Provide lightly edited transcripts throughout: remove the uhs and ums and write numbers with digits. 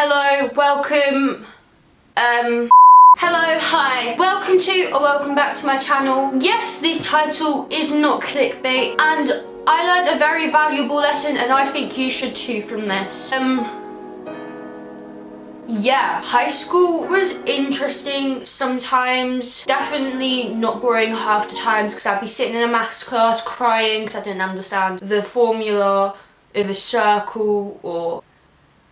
hello, welcome, hello, hi, welcome back to my channel. Yes, this title is not clickbait, and I learned a very valuable lesson, and I think you should too from this. Yeah, high school was interesting sometimes, definitely not boring half the times, because I'd be sitting in a maths class crying because I didn't understand the formula of a circle, or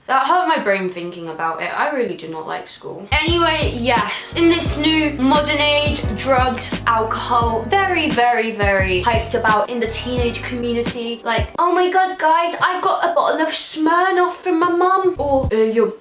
that hurt my brain thinking about it. I really do not like school. Anyway, yes, in this new modern age, drugs, alcohol, very hyped about in the teenage community. Like, oh my god, guys, I got a bottle of Smirnoff from my mum. Or,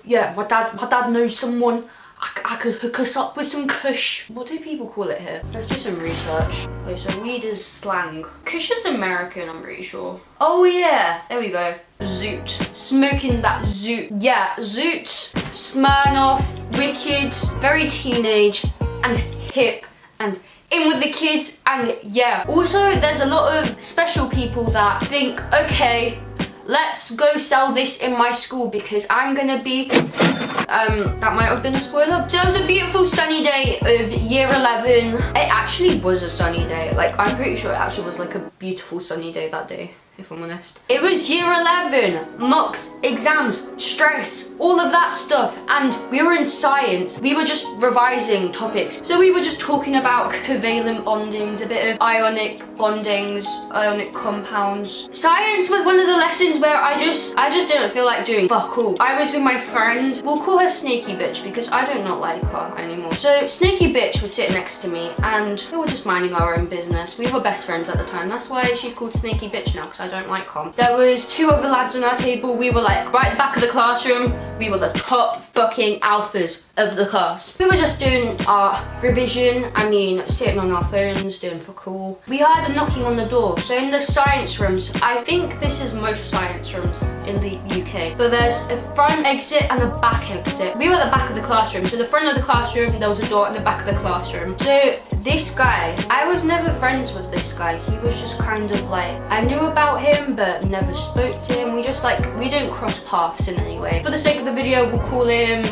yeah, my dad knows someone. I could hook us up with some kush. What do people call it here? Let's do some research. Okay, so weed is slang. Kush is American, I'm pretty sure. Oh yeah, there we go. Zoot. Smoking that zoot. Yeah, zoot, Smirnoff, wicked, very teenage and hip and in with the kids, and yeah. Also, there's a lot of special people that think, okay, let's go sell this in my school because I'm gonna be, that might have been a spoiler. So it was a beautiful sunny day of year 11. It actually was a sunny day. Like, I'm pretty sure it actually was like a beautiful sunny day that day, if I'm honest. It was year 11, mocks, exams, stress, all of that stuff. And we were in science. We were just revising topics. So we were just talking about covalent bondings, a bit of ionic bondings, ionic compounds. Science was one of the lessons where I just didn't feel like doing fuck all. I was with my friend. We'll call her Snaky Bitch because I do not like her anymore. So Snaky Bitch was sitting next to me and we were just minding our own business. We were best friends at the time. That's why she's called Snaky Bitch now, because I don't like her. There was two other lads on our table. We were like right at the back of the classroom. We were the top fucking alphas of the class. We were just doing our revision. I mean, sitting on our phones, doing fuck all. We heard a knocking on the door. So in the science rooms, I think this is most science rooms in the UK, but there's a front exit and a back exit. We were at the back of the classroom. So the front of the classroom, there was a door at the back of the classroom. So this guy, I was never friends with this guy. He was just kind of like, I knew about him but never spoke to him. We didn't cross paths in any way. For the sake of the video, we'll call him,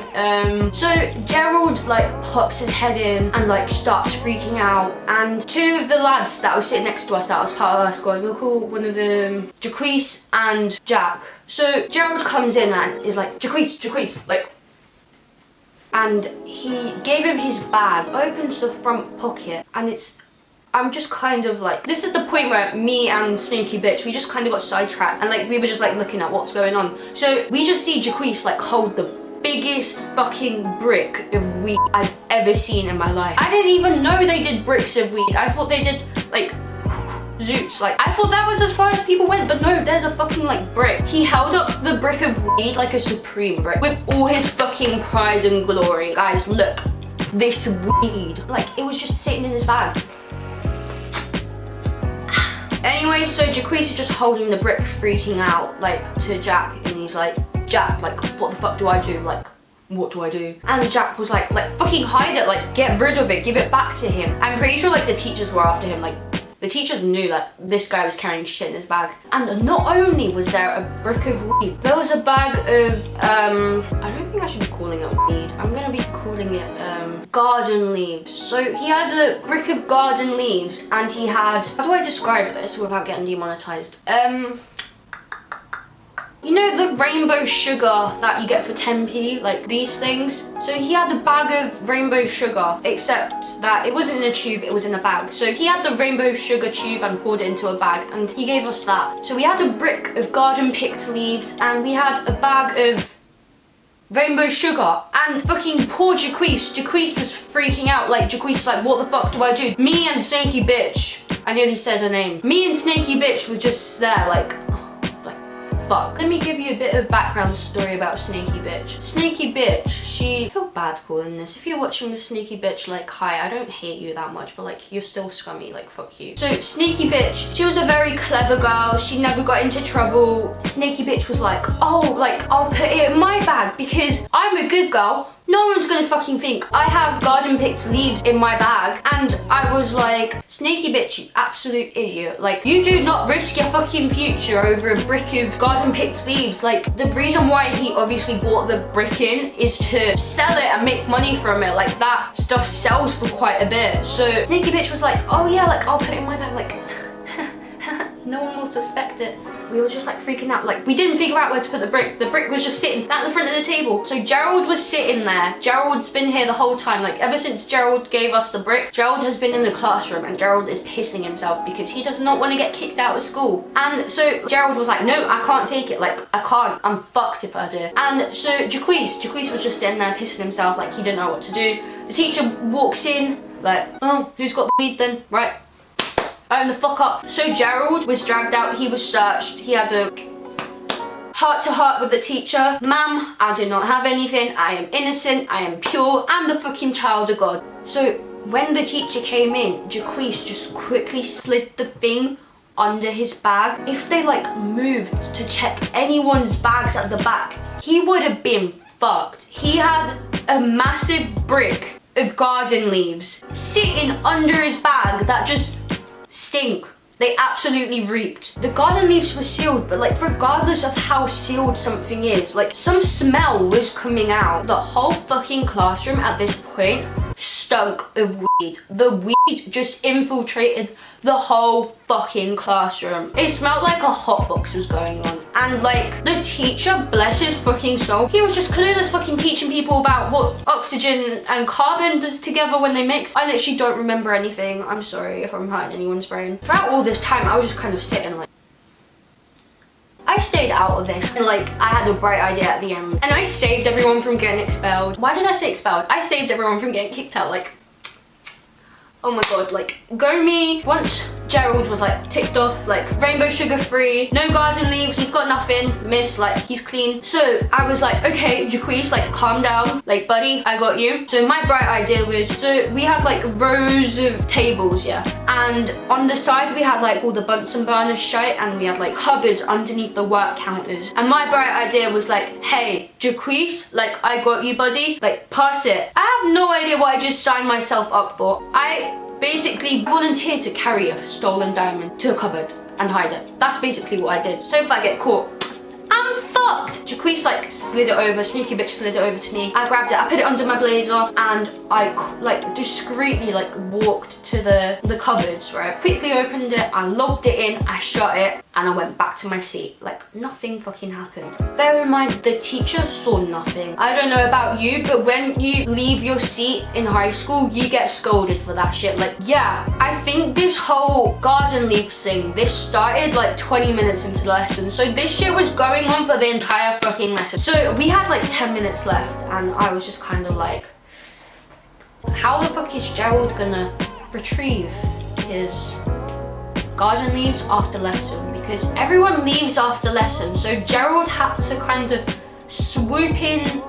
so Gerald like pops his head in and like starts freaking out, and two of the lads that was sitting next to us, that was part of our squad, we'll call one of them Jaquise and Jack. So Gerald comes in and is like, Jaquise, like, and he gave him his bag, opens the front pocket, and I'm just kind of like, this is the point where me and Snaky Bitch, we just kind of got sidetracked, and like we were just like looking at what's going on. So we just see Jaquise like hold the biggest fucking brick of weed I've ever seen in my life. I didn't even know they did bricks of weed. I thought they did like zoots. Like, I thought that was as far as people went, but no, there's a fucking like brick. He held up the brick of weed like a supreme brick with all his fucking pride and glory. Guys, look, this weed. Like, it was just sitting in his bag. Anyway, so Jaquise is just holding the brick, freaking out, like, to Jack, and he's like, Jack, like, what the fuck do I do? Like, what do I do? And Jack was like, fucking hide it, like, get rid of it, give it back to him. I'm pretty sure, like, the teachers were after him, like, the teachers knew that this guy was carrying shit in his bag. And not only was there a brick of weed, there was a bag of, I don't think I should be calling it weed. I'm gonna be calling it, garden leaves. So he had a brick of garden leaves, and he had, how do I describe this without getting demonetized? You know the rainbow sugar that you get for 10p, like these things? So he had a bag of rainbow sugar, except that it wasn't in a tube, it was in a bag. So he had the rainbow sugar tube and poured it into a bag, and he gave us that. So we had a brick of garden picked leaves, and we had a bag of rainbow sugar, and fucking poor Jaquise was freaking out. Like, Jaquise was like, what the fuck do I do? Me and Snaky Bitch, I nearly said her name. Me and Snaky Bitch were just there like, fuck. Let me give you a bit of background story about Snaky Bitch. Snaky Bitch, I feel bad calling this. If you're watching the Snaky Bitch, like, hi, I don't hate you that much, but like, you're still scummy, like, fuck you. So Snaky Bitch, she was a very clever girl. She never got into trouble. Snaky Bitch was like, oh, like, I'll put it in my bag because I'm a good girl. No one's gonna fucking think I have garden picked leaves in my bag. And I was like, sneaky bitch, you absolute idiot. Like, you do not risk your fucking future over a brick of garden picked leaves. Like, the reason why he obviously bought the brick in is to sell it and make money from it. Like, that stuff sells for quite a bit. So sneaky bitch was like, oh yeah, like I'll put it in my bag. Like, no one will suspect it. We were just like freaking out. Like, we didn't figure out where to put the brick. The brick was just sitting at the front of the table. So Gerald was sitting there. Gerald's been here the whole time. Like, ever since Gerald gave us the brick, Gerald has been in the classroom, and Gerald is pissing himself because he does not want to get kicked out of school. And so Gerald was like, no, I can't take it. Like, I can't. I'm fucked if I do. And so Jaquise was just sitting there pissing himself, like he didn't know what to do. The teacher walks in, like, oh, who's got the weed then? Right. Own the fuck up. So Gerald was dragged out, he was searched, he had a heart-to-heart with the teacher. Ma'am, I do not have anything, I am innocent, I am pure, I'm the fucking child of God. So when the teacher came in, Jaquise just quickly slid the thing under his bag. If they like moved to check anyone's bags at the back, he would have been fucked. He had a massive brick of garden leaves sitting under his bag that just stink. They absolutely reeked. The garden leaves were sealed, but like regardless of how sealed something is, like some smell was coming out. The whole fucking classroom at this point stunk of weed. The weed just infiltrated the whole fucking classroom. It smelled like a hotbox was going on. And like the teacher, bless his fucking soul, he was just clueless fucking teaching people about what oxygen and carbon does together when they mix. I literally don't remember anything. I'm sorry if I'm hurting anyone's brain. Throughout all this time, I was just kind of sitting like, I stayed out of this, and like I had a bright idea at the end, and I saved everyone from getting expelled. Why did I say expelled? I saved everyone from getting kicked out. Like, oh my god, like, go me. Once Gerald was like ticked off, like rainbow sugar free, no garden leaves, he's got nothing, miss, like he's clean. So I was like, okay, Jaquise, like calm down, like buddy, I got you. So my bright idea was, so we have like rows of tables, yeah, and on the side we had like all the Bunsen burner shite, and we had like cupboards underneath the work counters. And my bright idea was like, hey Jaquise, like I got you buddy, like pass it. I have no idea what I just signed myself up for. I basically volunteered to carry a stolen diamond to a cupboard and hide it. That's basically what I did. So if I get caught, I'm fucked. Jaquise like slid it over, sneaky bitch slid it over to me. I grabbed it, I put it under my blazer, and I like discreetly like walked to the cupboards, right? Quickly opened it, I logged it in, I shut it, and I went back to my seat. Like nothing fucking happened. Bear in mind, the teacher saw nothing. I don't know about you, but when you leave your seat in high school, you get scolded for that shit. Like, yeah, I think this whole garden leaf thing, this started like 20 minutes into the lesson. So this shit was going on for the entire fucking lesson. So we had like 10 minutes left, and I was just kind of like, how the fuck is Gerald gonna retrieve his garden leaves after lesson? Because everyone leaves after lesson, so Gerald had to kind of swoop in,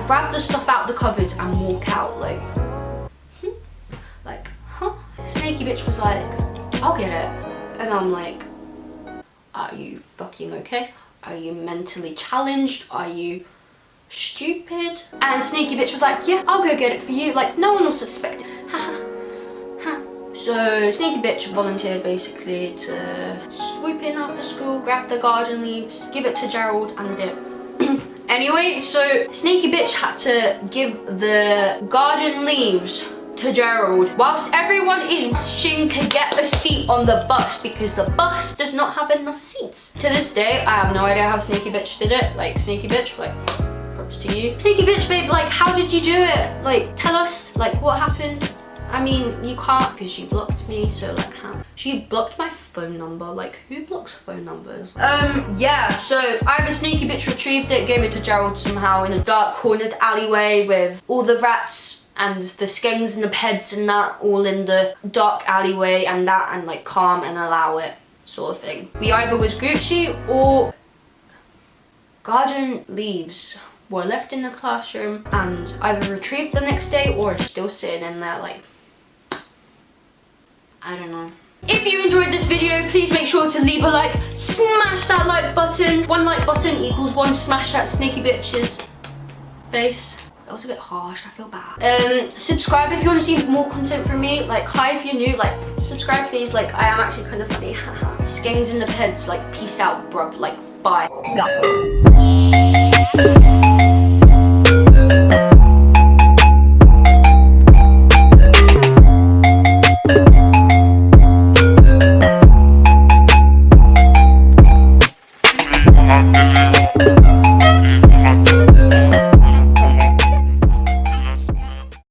grab the stuff out the cupboard and walk out like, like, huh? Snaky bitch was like, I'll get it. And I'm like, are you fucking okay? Are you mentally challenged? Are you stupid? And sneaky bitch was like, yeah, I'll go get it for you. Like, no one will suspect it. So sneaky bitch volunteered basically to swoop in after school, grab the garden leaves, give it to Gerald and dip. Anyway, so sneaky bitch had to give the garden leaves to Gerald whilst everyone is rushing to get a seat on the bus because the bus does not have enough seats. To this day, I have no idea how sneaky bitch did it. Like, sneaky bitch, like, props to you. Sneaky bitch, babe, like, how did you do it? Like, tell us, like, what happened? I mean, you can't because you blocked me, so like how? She blocked my phone number. Like, who blocks phone numbers? Yeah, so either sneaky bitch retrieved it, gave it to Gerald somehow in a dark cornered alleyway with all the rats and the skanks and the peds and that all in the dark alleyway and that, and like calm and allow it sort of thing. We either was Gucci or garden leaves were left in the classroom and either retrieved the next day or are still sitting in there like, I don't know. If you enjoyed this video, please make sure to leave a like, smash that like button. 1 like button equals 1 smash that sneaky bitch's face. That was a bit harsh, I feel bad. Subscribe if you want to see more content from me. Like, hi if you're new, like, subscribe please. Like, I am actually kind of funny. Skings in the pits, like, peace out, bruv. Like, bye. Go.